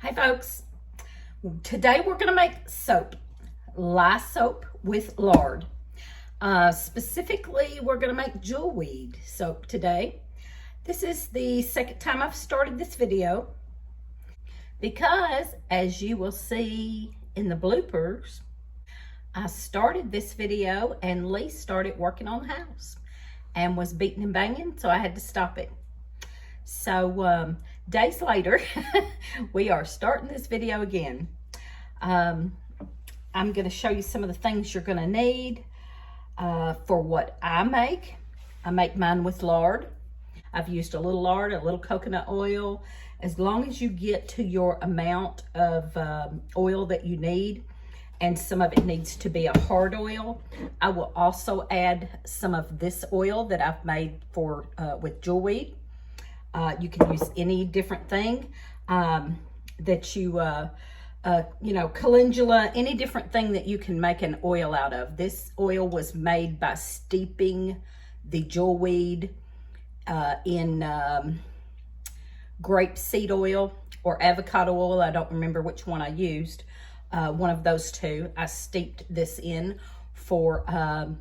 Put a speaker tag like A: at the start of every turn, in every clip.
A: Hi folks, today we're going to make soap, Lye soap with lard. Specifically, we're going to make Jewelweed soap today. This is the second time I've started this video because, as you will see in the bloopers, I started this video and Lee started working on the house and was beating and banging, so I had to stop it. So days later, we are starting this video again. I'm going to show you some of the things you're going to need for what I make. I make mine with lard. I've used a little lard, a little coconut oil. As long as you get to your amount of oil that you need, and some of it needs to be a hard oil. I will also add some of this oil that I've made for with Jewelweed. You can use any different thing that you know, calendula, any different thing that you can make an oil out of. This oil was made by steeping the Jewelweed in grapeseed oil or avocado oil. I don't remember which one I used. One of those two. I steeped this in for a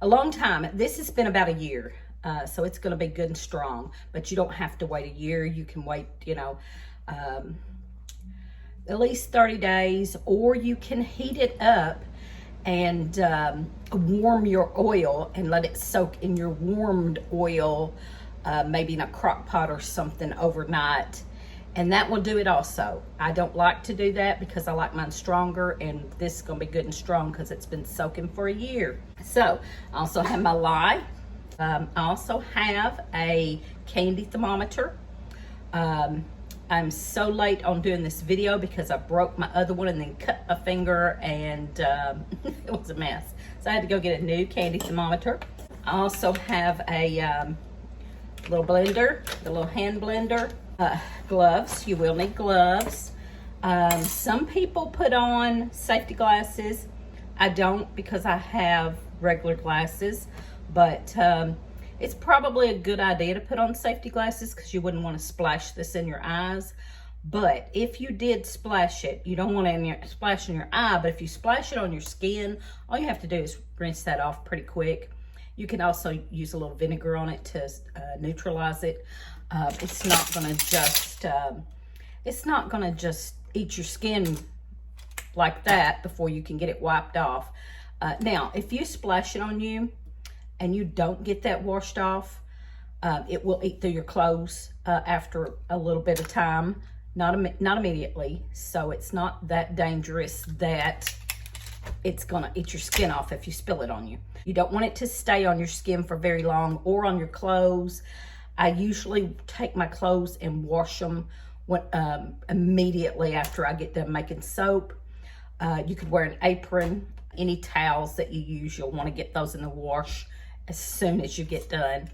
A: long time. This has been about a year. So it's going to be good and strong, but you don't have to wait a year. You can wait, you know, at least 30 days, or you can heat it up and warm your oil and let it soak in your warmed oil, maybe in a crock pot or something overnight. And that will do it also. I don't like to do that because I like mine stronger, and this is going to be good and strong because it's been soaking for a year. So I also have my lye. I also have a candy thermometer. I'm so late on doing this video because I broke my other one and then cut my finger, and it was a mess. So I had to go get a new candy thermometer. I also have a little blender, the little hand blender. Gloves, you will need gloves. Some people put on safety glasses. I don't, because I have regular glasses. But it's probably a good idea to put on safety glasses because you wouldn't want to splash this in your eyes. But if you did splash it, you don't want to splash in your eye, but if you splash it on your skin, all you have to do is rinse that off pretty quick. You can also use a little vinegar on it to neutralize it. It's not gonna just eat your skin like that before you can get it wiped off. Now, if you splash it on you and you don't get that washed off, it will eat through your clothes after a little bit of time, not immediately. So it's not that dangerous that it's gonna eat your skin off if you spill it on you. You don't want it to stay on your skin for very long or on your clothes. I usually take my clothes and wash them immediately after I get done making soap. You could wear an apron. Any towels that you use, you'll want to get those in the wash as soon as you get done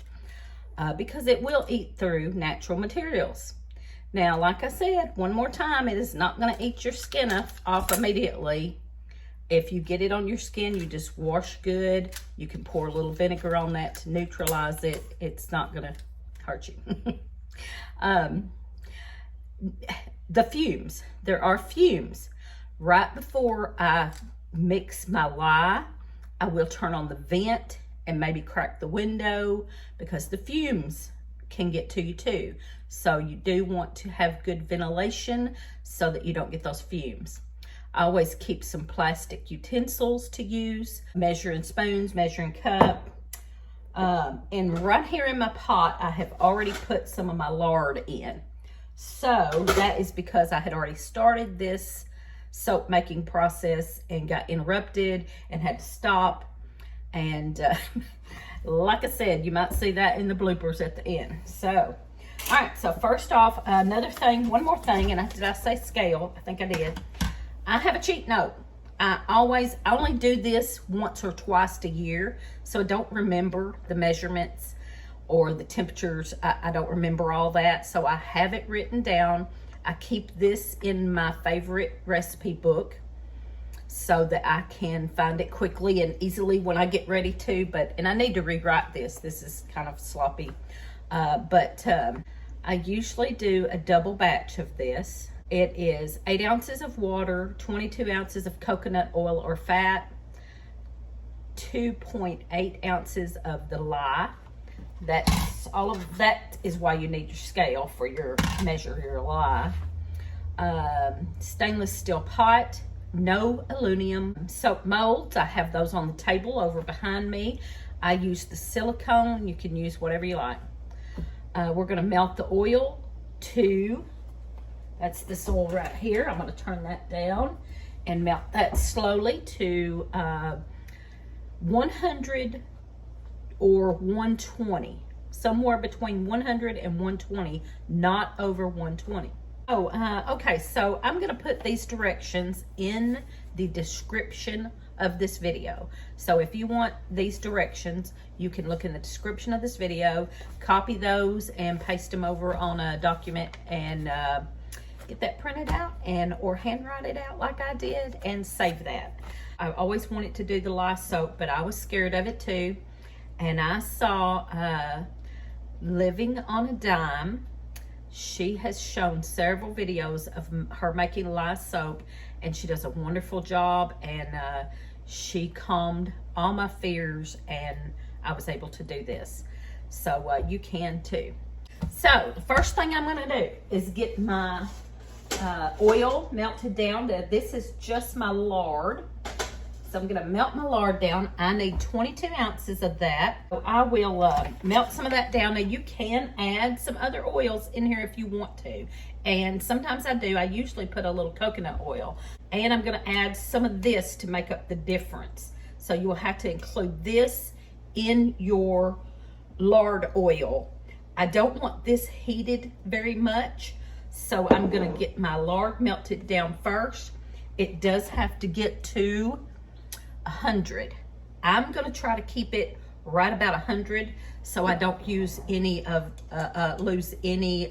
A: because it will eat through natural materials. Now, like I said, one more time, it is not going to eat your skin off immediately. If you get it on your skin, you just wash good. You can pour a little vinegar on that to neutralize it. It's not going to hurt you. The fumes. There are fumes. Right before I mix my lye, I will turn on the vent and maybe crack the window because the fumes can get to you too. So you do want to have good ventilation so that you don't get those fumes. I always keep some plastic utensils to use, measuring spoons, measuring cup. And right here in my pot, I have already put some of my lard in. So that is because I had already started this soap making process and got interrupted and had to stop. And like I said, you might see that in the bloopers at the end. So, all right, so first off, one more thing, and did I say scale? I think I did. I have a cheat note. I only do this once or twice a year, so I don't remember the measurements or the temperatures. I don't remember all that, so I have it written down. I keep this in my favorite recipe book so that I can find it quickly and easily when I get ready to, and I need to rewrite this. This is kind of sloppy, but I usually do a double batch of this. It is 8 ounces of water, 22 ounces of coconut oil or fat, 2.8 ounces of the lye. That's all of that is why you need your scale for your measure your lye. Stainless steel pot, no aluminum. Soap molds, I have those on the table over behind me. I use the silicone. You can use whatever you like. We're going to melt the oil to, that's this oil right here. I'm going to turn that down and melt that slowly to 100 or 120, somewhere between 100 and 120, not over 120. Okay, so I'm gonna put these directions in the description of this video. So if you want these directions, you can look in the description of this video, copy those and paste them over on a document and get that printed out or handwrite it out like I did and save that. I always wanted to do the Lye soap, but I was scared of it too. And I saw Living on a Dime. She has shown several videos of her making Lye soap, and she does a wonderful job, and she calmed all my fears, and I was able to do this. So you can too. So the first thing I'm gonna do is get my oil melted down to, this is just my lard. So I'm gonna melt my lard down. I need 22 ounces of that. So I will melt some of that down. Now you can add some other oils in here if you want to. And sometimes I do. I usually put a little coconut oil. And I'm gonna add some of this to make up the difference. So you will have to include this in your lard oil. I don't want this heated very much. So I'm gonna get my lard melted down first. It does have to get to 100. I'm going to try to keep it right about 100 so I don't use any of lose any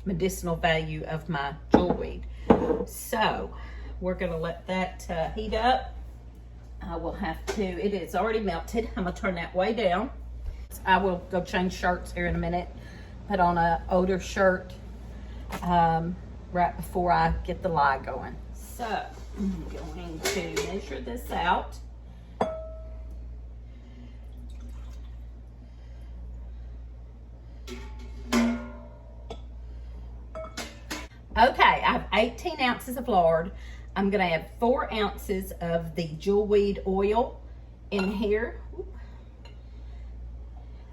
A: medicinal value of my jewelweed. So we're going to let that heat up. I will have to, it is already melted. I'm going to turn that way down. I will go change shirts here in a minute, put on an older shirt right before I get the lye going. So I'm going to measure this out. Okay, I have 18 ounces of lard. I'm going to add 4 ounces of the jewelweed oil in here.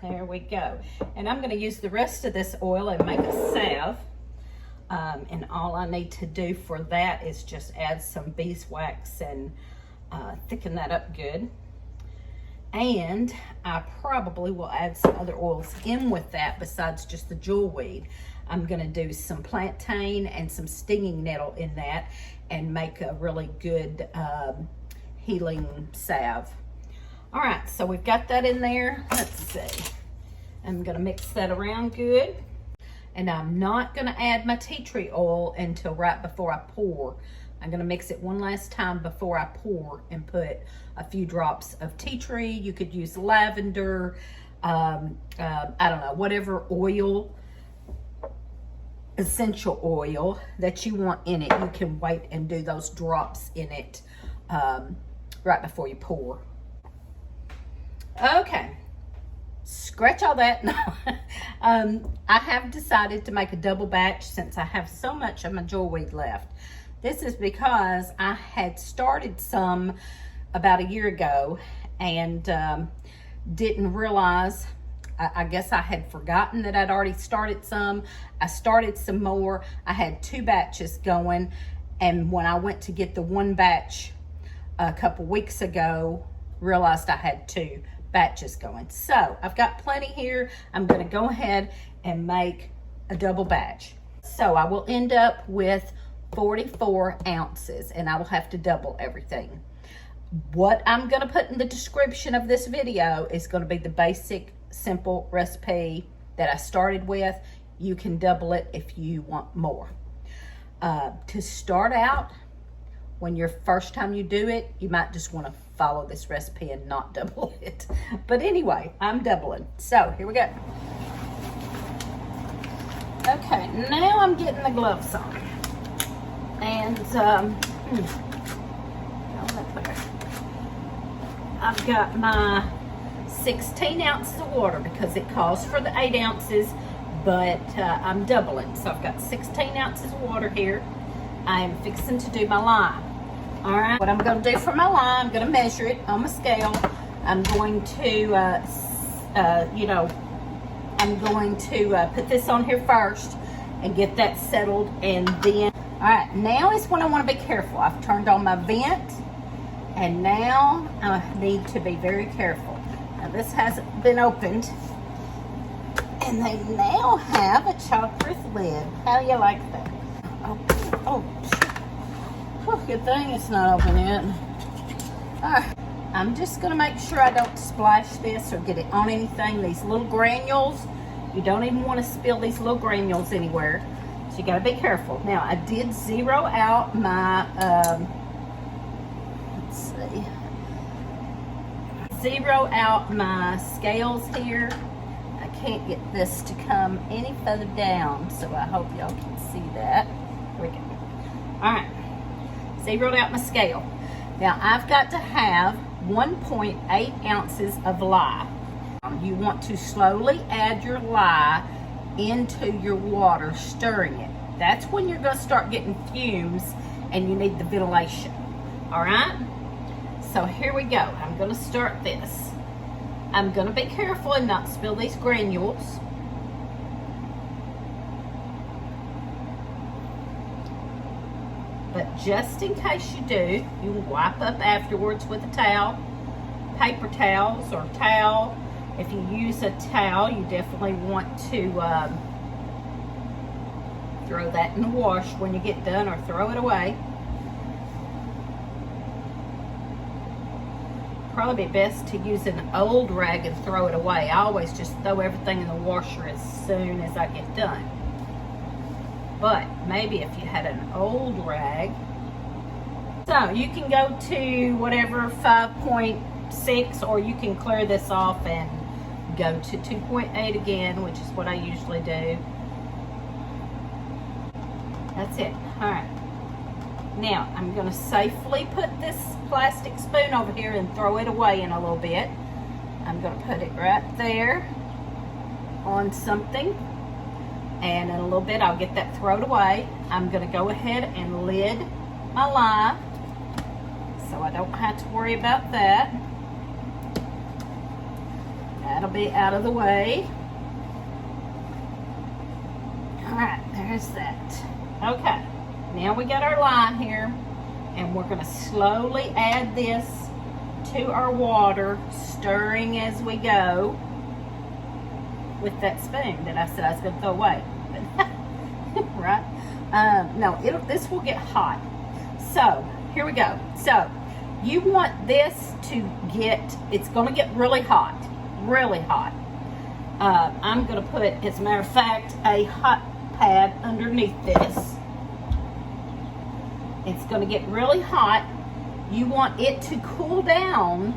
A: There we go. And I'm going to use the rest of this oil and make a salve. And all I need to do for that is just add some beeswax and thicken that up good. And I probably will add some other oils in with that besides just the jewelweed. I'm going to do some plantain and some stinging nettle in that and make a really good healing salve. All right, so we've got that in there. Let's see. I'm going to mix that around good. And I'm not going to add my tea tree oil until right before I pour. I'm going to mix it one last time before I pour and put a few drops of tea tree. You could use lavender, I don't know, whatever oil, essential oil that you want in it. You can wait and do those drops in it right before you pour. Okay. Scratch all that. I have decided to make a double batch since I have so much of my jewelweed left. This is because I had started some about a year ago and didn't realize, I guess I had forgotten that I'd already started some. I started some more. I had 2 batches going, and when I went to get the one batch a couple weeks ago, realized I had 2 batches going. So I've got plenty here. I'm going to go ahead and make a double batch. So I will end up with 44 ounces and I will have to double everything. What I'm going to put in the description of this video is going to be the basic simple recipe that I started with. You can double it if you want more. To start out, when your first time you do it, you might just want to follow this recipe and not double it. But anyway, I'm doubling. So here we go. Okay, now I'm getting the gloves on. And I've got my 16 ounces of water because it calls for the 8 ounces, but I'm doubling. So I've got 16 ounces of water here. I am fixing to do my lime. All right, what I'm going to do for my lime, I'm going to measure it on my scale. I'm going to, I'm going to put this on here first and get that settled, and then, all right, now is when I want to be careful. I've turned on my vent, and now I need to be very careful. Now this hasn't been opened, and they now have a chalk-proof lid. How do you like that? Oh, good thing it's not open yet. All right, I'm just gonna make sure I don't splash this or get it on anything. These little granules, you don't even want to spill these little granules anywhere. So you gotta be careful. Now I did zero out my, let's see. Zero out my scales here. I can't get this to come any further down, so I hope y'all can see that. Here we go. All right, zeroed out my scale. Now I've got to have 1.8 ounces of lye. You want to slowly add your lye into your water, stirring it. That's when you're going to start getting fumes and you need the ventilation. All right? So here we go. I'm going to start this. I'm going to be careful and not spill these granules. But just in case you do, you will wipe up afterwards with a towel, paper towels or towel. If you use a towel, you definitely want to throw that in the wash when you get done, or throw it away. Probably be best to use an old rag and throw it away. I always just throw everything in the washer as soon as I get done. But maybe if you had an old rag. So you can go to whatever 5.6, or you can clear this off and go to 2.8 again, which is what I usually do. That's it. All right. Now I'm going to safely put this plastic spoon over here and throw it away in a little bit. I'm going to put it right there on something, and in a little bit I'll get that thrown away. I'm going to go ahead and lid my lime so I don't have to worry about that. That'll be out of the way. All right, there's that. Okay, now we got our lime here, and we're going to slowly add this to our water, stirring as we go with that spoon that I said I was going to throw away. Right? No, this will get hot. So here we go. So you want this to get, it's going to get really hot. Really hot. I'm going to put, as a matter of fact, a hot pad underneath this. It's going to get really hot. You want it to cool down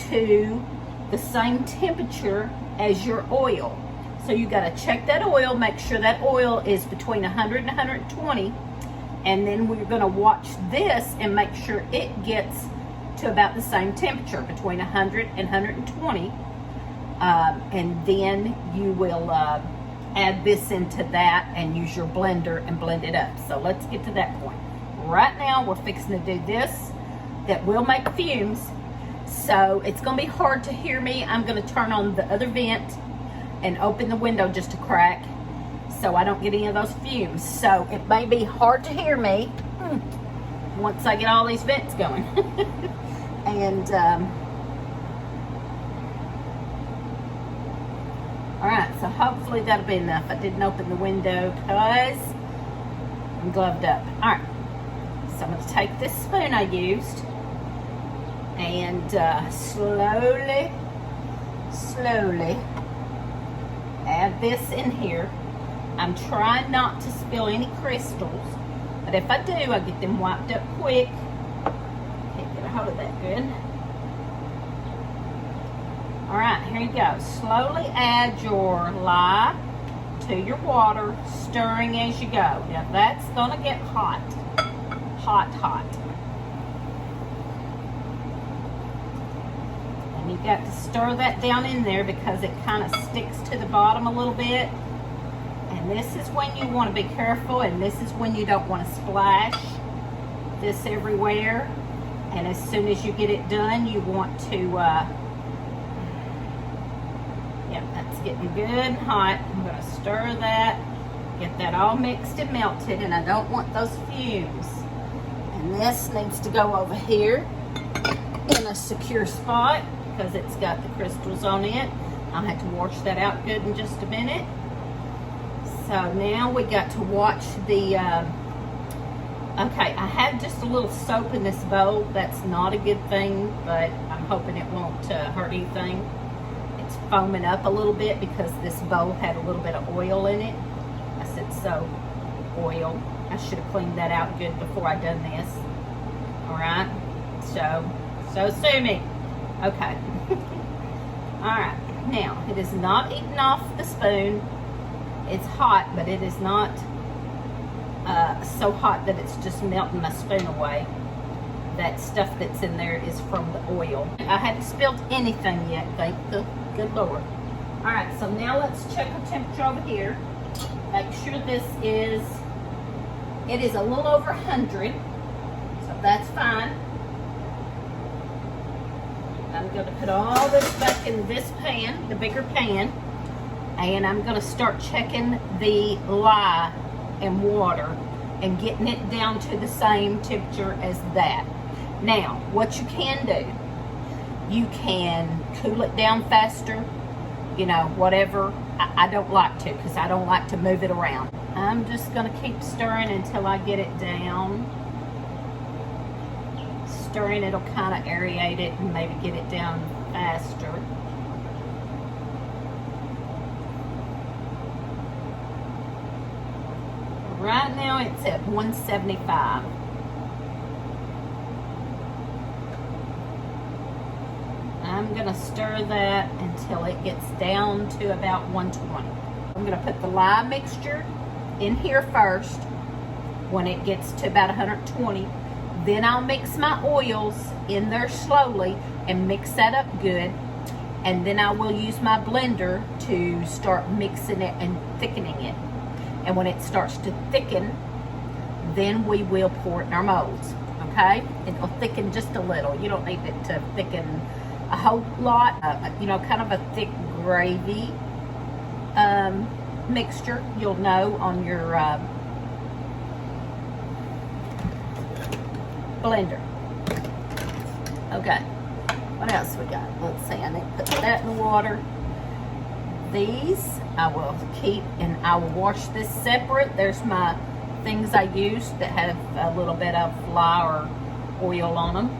A: to the same temperature as your oil. So you got to check that oil, make sure that oil is between 100 and 120, and then we're going to watch this and make sure it gets to about the same temperature, between 100 and 120. And then you will add this into that and use your blender and blend it up. So let's get to that point. Right now we're fixing to do this that will make fumes, so it's going to be hard to hear me. I'm going to turn on the other vent and open the window just a crack so I don't get any of those fumes. So it may be hard to hear me once I get all these vents going. And alright, so hopefully that'll be enough. I didn't open the window because I'm gloved up. Alright, so I'm going to take this spoon I used and slowly add this in here. I'm trying not to spill any crystals, but if I do, I get them wiped up quick. Can't get a hold of that good. Alright, here you go. Slowly add your lye to your water, stirring as you go. Now that's going to get hot. hot, hot. And you got to stir that down in there because it kind of sticks to the bottom a little bit. And this is when you want to be careful, and this is when you don't want to splash this everywhere. And as soon as you get it done, you want to, yep, that's getting good and hot. I'm going to stir that, get that all mixed and melted, and I don't want those fumes. And this needs to go over here in a secure spot because it's got the crystals on it. I'll have to wash that out good in just a minute. So now we got to watch the, okay, I have just a little soap in this bowl. That's not a good thing, but I'm hoping it won't hurt anything. It's foaming up a little bit because this bowl had a little bit of oil in it. I said soap, oil. I should have cleaned that out good before I done this. All right, so sue me. Okay. All right, now it is not eating off the spoon. It's hot, but it is not so hot that it's just melting my spoon away. That stuff that's in there is from the oil. I haven't spilled anything yet, thank the good Lord. All right, so now let's check the temperature over here. Make sure it is a little over 100, so that's fine. I'm going to put all this back in this pan, the bigger pan, and I'm going to start checking the lye and water and getting it down to the same temperature as that. Now, what you can do, you can cool it down faster, you know, whatever. I don't like to because I don't like to move it around. I'm just going to keep stirring until I get it down. Stirring, it'll kind of aerate it and maybe get it down faster. Right now it's at 175. I'm going to stir that until it gets down to about 120. I'm going to put the lye mixture in here first when it gets to about 120. Then I'll mix my oils in there slowly and mix that up good. And then I will use my blender to start mixing it and thickening it. And when it starts to thicken, then we will pour it in our molds, okay? It'll thicken just a little. You don't need it to thicken a whole lot. You know, kind of a thick gravy mixture. You'll know on your blender. Okay, what else we got? Let's see, I need to put that in the water. These I will keep, and I will wash this separate. There's my things I used that have a little bit of lye or oil on them.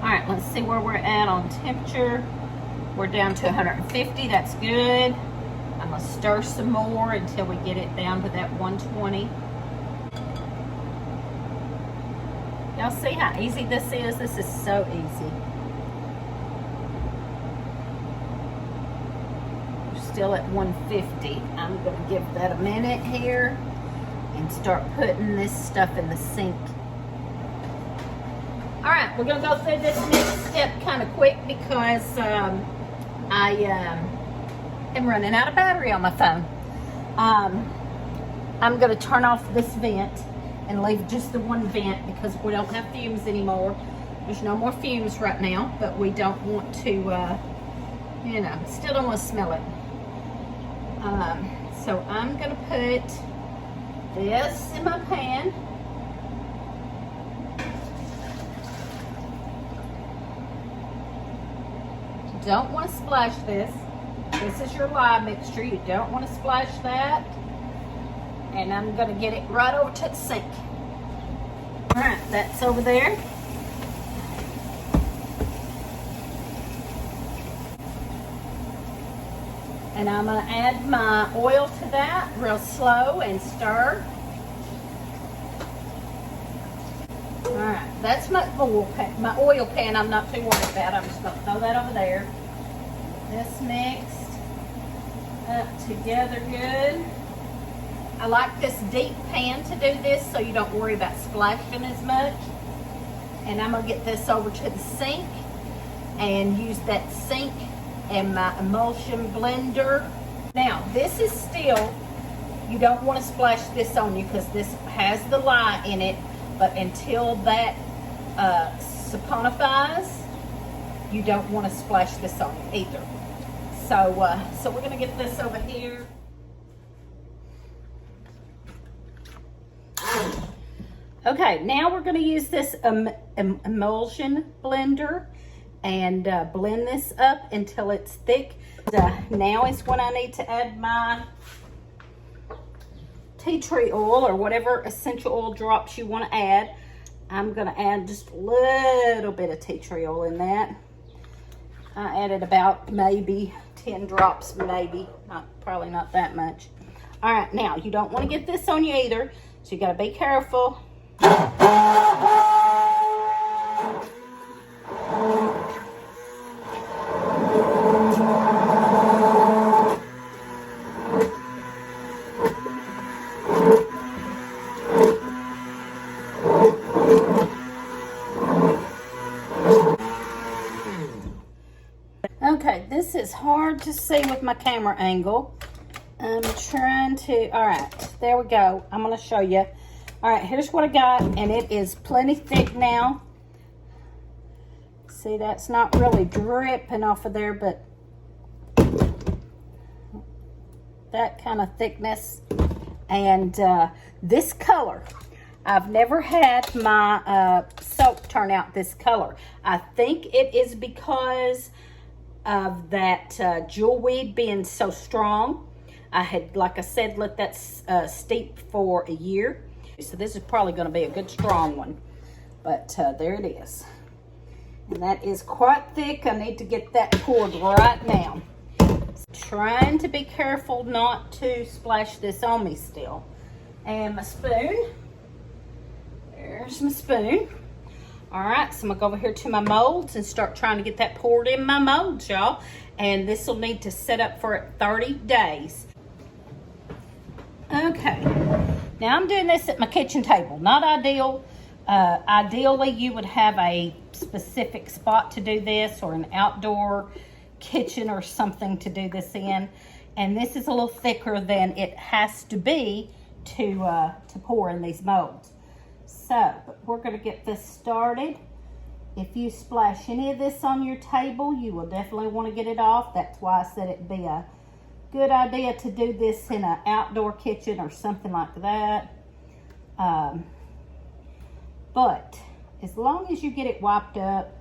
A: All right, let's see where we're at on temperature. We're down to 150, that's good. I'm gonna stir some more until we get it down to that 120. Y'all see how easy this is? This is so easy. Still at 150. I'm going to give that a minute here and start putting this stuff in the sink. All right, we're going to go through this next step kind of quick because I am running out of battery on my phone. I'm going to turn off this vent and leave just the one vent because we don't have fumes anymore. There's no more fumes right now, but we don't want to, you know, still don't want to smell it. So I'm going to put this in my pan. You don't want to splash this. This is your lye mixture. You don't want to splash that. And I'm going to get it right over to the sink. All right, that's over there. And I'm going to add my oil to that real slow and stir. All right, that's my oil pan. My oil pan I'm not too worried about. I'm just going to throw that over there. This mixed up together good. I like this deep pan to do this so you don't worry about splashing as much. And I'm gonna get this over to the sink and use that sink and my emulsion blender. Now, this is still, you don't want to splash this on you because this has the lye in it, but until that saponifies, you don't want to splash this on you either. So we're gonna get this over here. Okay, now we're gonna use this emulsion blender and blend this up until it's thick. Now is when I need to add my tea tree oil or whatever essential oil drops you want to add. I'm going to add just a little bit of tea tree oil in that. I added about maybe 10 drops, maybe, probably not that much. All right, now you don't want to get this on you either, so you got to be careful. Okay, this is hard to see with my camera angle. I'm trying to, all right, there we go. I'm gonna show you. All right, here's what I got, and it is plenty thick now. See, that's not really dripping off of there, but that kind of thickness. And this color, I've never had my soap turn out this color. I think it is because of that Jewelweed being so strong. I had, like I said, let that steep for a year. So this is probably going to be a good strong one. But there it is. And that is quite thick. I need to get that poured right now. Trying to be careful not to splash this on me still. And my spoon. There's my spoon. All right, so I'm gonna go over here to my molds and start trying to get that poured in my molds, y'all. And this will need to set up for 30 days. Okay, now I'm doing this at my kitchen table. Not ideal. Ideally, you would have a specific spot to do this, or an outdoor kitchen or something to do this in. And this is a little thicker than it has to be to pour in these molds. So, but we're going to get this started. If you splash any of this on your table, you will definitely want to get it off. That's why I said it'd be a good idea to do this in an outdoor kitchen or something like that. But as long as you get it wiped up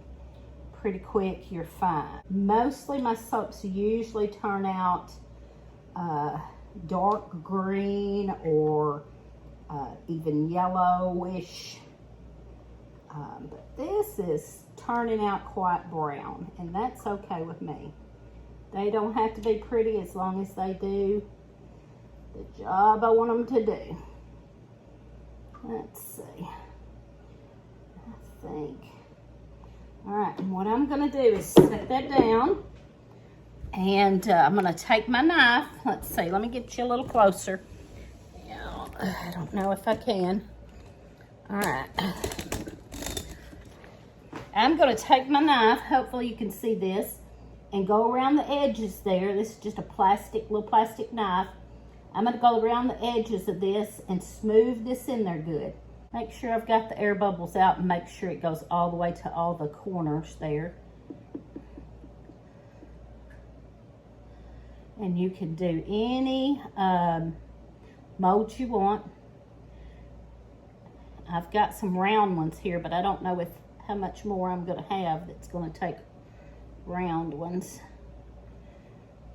A: pretty quick, you're fine. Mostly my soaps usually turn out dark green or even yellowish, but this is turning out quite brown, and that's okay with me. They don't have to be pretty as long as they do the job I want them to do. Let's see. I think. All right, and what I'm going to do is set that down, and I'm going to take my knife. Let's see, let me get you a little closer. I don't know if I can. All right. I'm going to take my knife, hopefully you can see this, and go around the edges there. This is just a little plastic knife. I'm going to go around the edges of this and smooth this in there good. Make sure I've got the air bubbles out and make sure it goes all the way to all the corners there. And you can do any mold you want. I've got some round ones here, but I don't know how much more I'm going to have that's going to take round ones.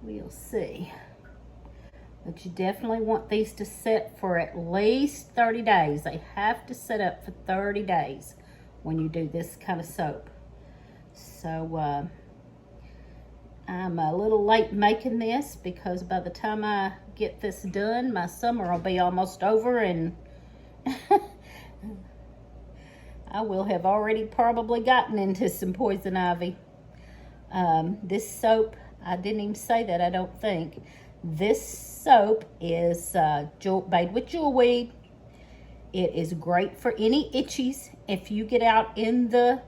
A: We'll see. But you definitely want these to set for at least 30 days. They have to set up for 30 days when you do this kind of soap. So I'm a little late making this because by the time I get this done, my summer will be almost over, and I will have already probably gotten into some poison ivy. This soap, I didn't even say that, I don't think. This soap is made with Jewelweed. It is great for any itchies. If you get out in the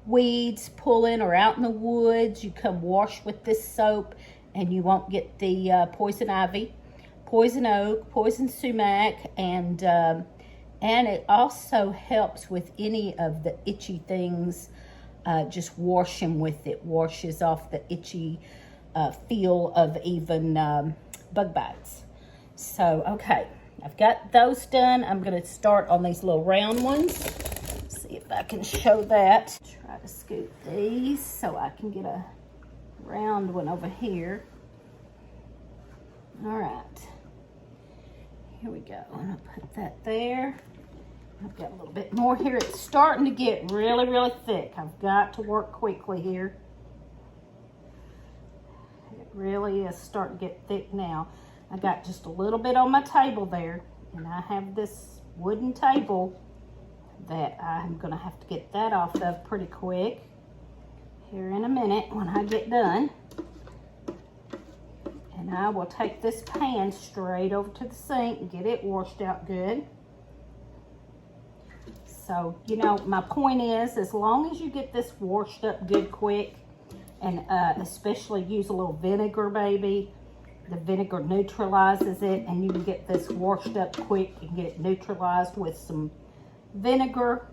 A: weeds pulling or out in the woods, you come wash with this soap and you won't get the poison ivy, poison oak, poison sumac, and it also helps with any of the itchy things. Just wash them with it. Washes off the itchy feel of even bug bites. So, okay, I've got those done. I'm going to start on these little round ones. See if I can show that. Try to scoop these so I can get a round one over here. All right, here we go. I'm going to put that there. I've got a little bit more here. It's starting to get really, really thick. I've got to work quickly here. It really is starting to get thick now. I got just a little bit on my table there, and I have this wooden table that I'm going to have to get that off of pretty quick here in a minute when I get done. And I will take this pan straight over to the sink and get it washed out good. So, you know, my point is, as long as you get this washed up good quick, and especially use a little vinegar, baby, the vinegar neutralizes it, and you can get this washed up quick and get it neutralized with some vinegar,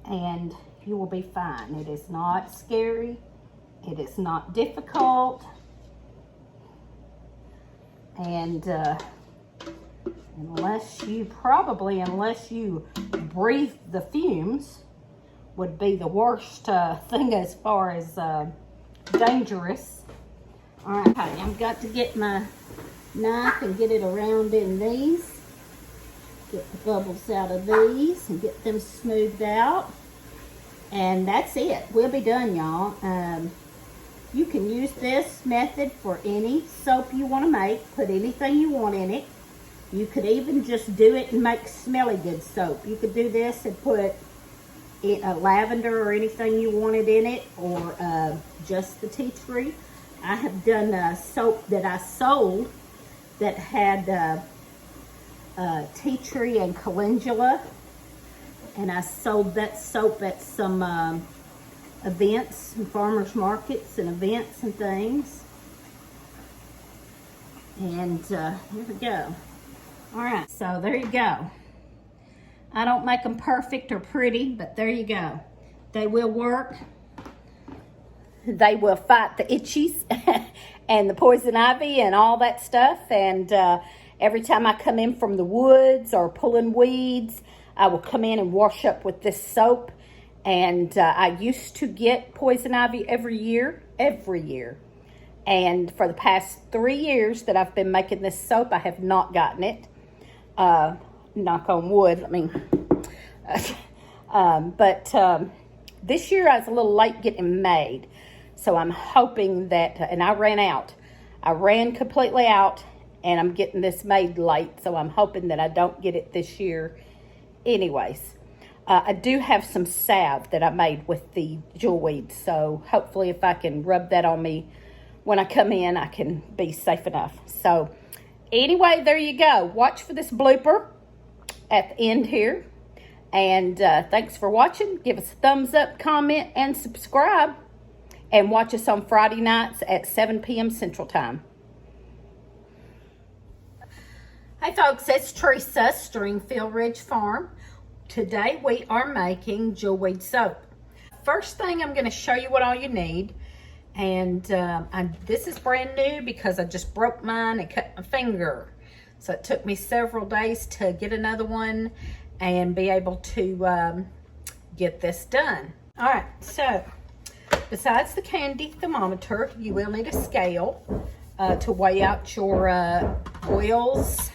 A: and you will be fine. It is not scary. It is not difficult. And unless you breathe the fumes, would be the worst thing as far as dangerous. All right, I've got to get my knife and get it around in these. Get the bubbles out of these and get them smoothed out. And that's it. We'll be done, y'all. You can use this method for any soap you want to make. Put anything you want in it. You could even just do it and make smelly good soap. You could do this and put lavender or anything you wanted in it, or just the tea tree. I have done a soap that I sold that had tea tree and calendula, and I sold that soap at some events and farmers markets and events and things. And here we go. All right, so there you go. I don't make them perfect or pretty, but there you go. They will work. They will fight the itchies and the poison ivy and all that stuff. And every time I come in from the woods or pulling weeds, I will come in and wash up with this soap. And I used to get poison ivy every year. And for the past 3 years that I've been making this soap, I have not gotten it. Knock on wood, I mean. But this year I was a little late getting made. So I'm hoping that, and I ran out. I ran completely out, and I'm getting this made late. So I'm hoping that I don't get it this year anyways. I do have some salve that I made with the Jewelweed. So hopefully if I can rub that on me when I come in, I can be safe enough. So anyway, there you go. Watch for this blooper at the end here. And thanks for watching. Give us a thumbs up, comment, and subscribe. And watch us on Friday nights at 7 p.m. Central Time. Hey folks, it's Teresa, Stringfield Ridge Farm. Today we are making Jewelweed soap. First thing, I'm going to show you what all you need. And this is brand new because I just broke mine and cut my finger. So it took me several days to get another one and be able to get this done. All right, so besides the candy thermometer, you will need a scale to weigh out your oils.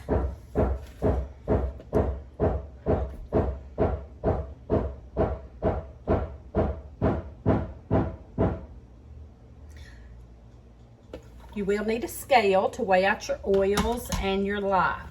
A: You will need a scale to weigh out your oils and your lye.